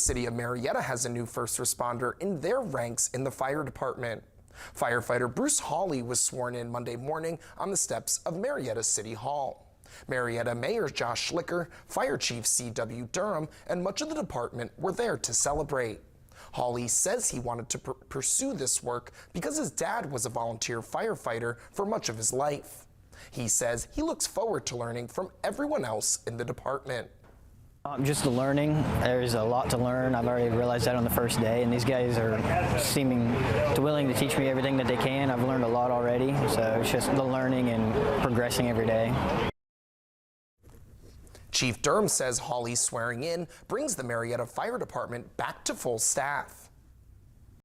City of Marietta has a new first responder in their ranks in the fire department. Firefighter Bruce Hawley was sworn in Monday morning on the steps of Marietta City Hall. Marietta Mayor Josh Schlicker, Fire Chief C.W. Durham, and much of the department were there to celebrate. Hawley says he wanted to pursue this work because his dad was a volunteer firefighter for much of his life. He says he looks forward to learning from everyone else in the department. Just the learning. There's a lot to learn. I've already realized that on the first day, and these guys are seeming willing to teach me everything that they can. I've learned a lot already, so it's just the learning and progressing every day. Chief Durham says Hawley's swearing in brings the Marietta Fire Department back to full staff.